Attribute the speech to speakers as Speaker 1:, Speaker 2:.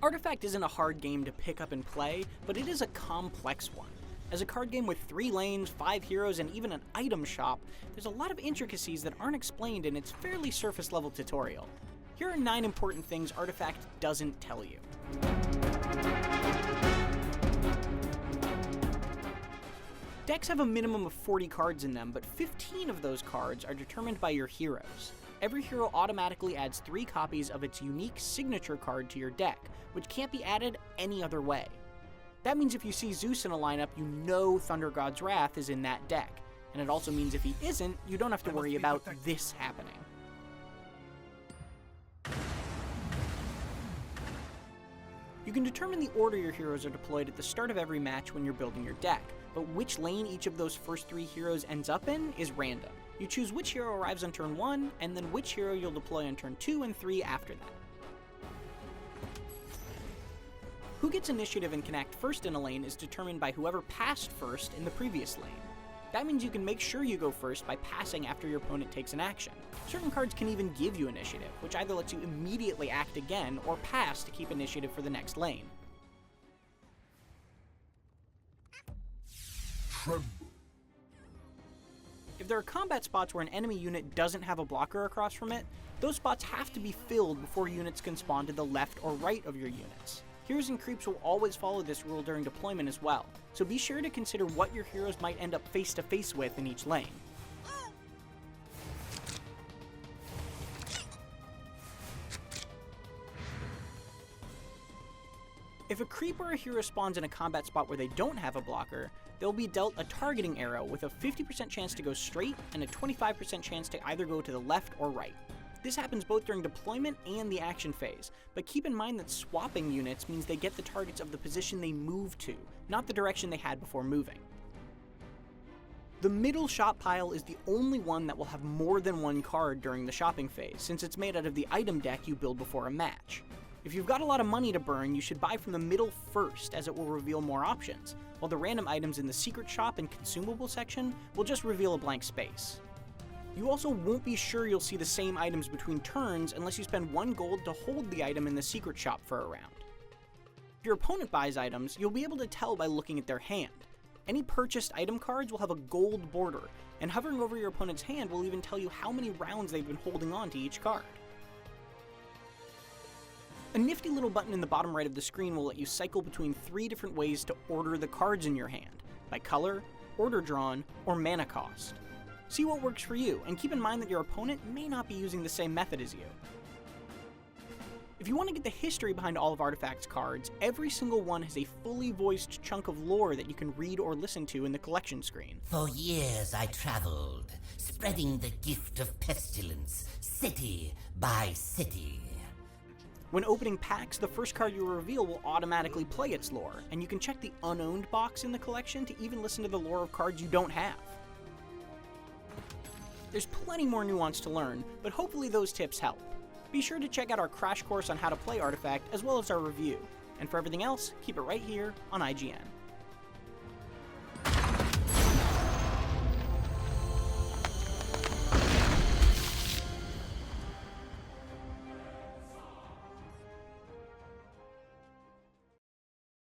Speaker 1: Artifact isn't a hard game to pick up and play, but it is a complex one. As a card game with 3 lanes, 5 heroes, and even an item shop, there's a lot of intricacies that aren't explained in its fairly surface-level tutorial. Here are 9 important things Artifact doesn't tell you. Decks have a minimum of 40 cards in them, but 15 of those cards are determined by your heroes. Every hero automatically adds 3 copies of its unique signature card to your deck, which can't be added any other way. That means if you see Zeus in a lineup, you know Thunder God's Wrath is in that deck, and it also means if he isn't, you don't have to worry about this happening. You can determine the order your heroes are deployed at the start of every match when you're building your deck, but which lane each of those first 3 heroes ends up in is random. You choose which hero arrives on turn 1, and then which hero you'll deploy on turn 2 and 3 after that. Who gets initiative and can act first in a lane is determined by whoever passed first in the previous lane. That means you can make sure you go first by passing after your opponent takes an action. Certain cards can even give you initiative, which either lets you immediately act again or pass to keep initiative for the next lane. If there are combat spots where an enemy unit doesn't have a blocker across from it, those spots have to be filled before units can spawn to the left or right of your units. Heroes and creeps will always follow this rule during deployment as well, so be sure to consider what your heroes might end up face to face with in each lane. If a creep or a hero spawns in a combat spot where they don't have a blocker, they'll be dealt a targeting arrow with a 50% chance to go straight and a 25% chance to either go to the left or right. This happens both during deployment and the action phase, but keep in mind that swapping units means they get the targets of the position they move to, not the direction they had before moving. The middle shop pile is the only one that will have more than one card during the shopping phase, since it's made out of the item deck you build before a match. If you've got a lot of money to burn, you should buy from the middle first, as it will reveal more options, while the random items in the secret shop and consumable section will just reveal a blank space. You also won't be sure you'll see the same items between turns unless you spend 1 gold to hold the item in the secret shop for a round. If your opponent buys items, you'll be able to tell by looking at their hand. Any purchased item cards will have a gold border, and hovering over your opponent's hand will even tell you how many rounds they've been holding on to each card. A nifty little button in the bottom right of the screen will let you cycle between 3 different ways to order the cards in your hand, by color, order drawn, or mana cost. See what works for you, and keep in mind that your opponent may not be using the same method as you. If you want to get the history behind all of Artifact's cards, every single one has a fully voiced chunk of lore that you can read or listen to in the collection screen.
Speaker 2: For years I traveled, spreading the gift of pestilence, city by city.
Speaker 1: When opening packs, the first card you reveal will automatically play its lore, and you can check the unowned box in the collection to even listen to the lore of cards you don't have. There's plenty more nuance to learn, but hopefully those tips help. Be sure to check out our crash course on how to play Artifact, as well as our review. And for everything else, keep it right here on IGN.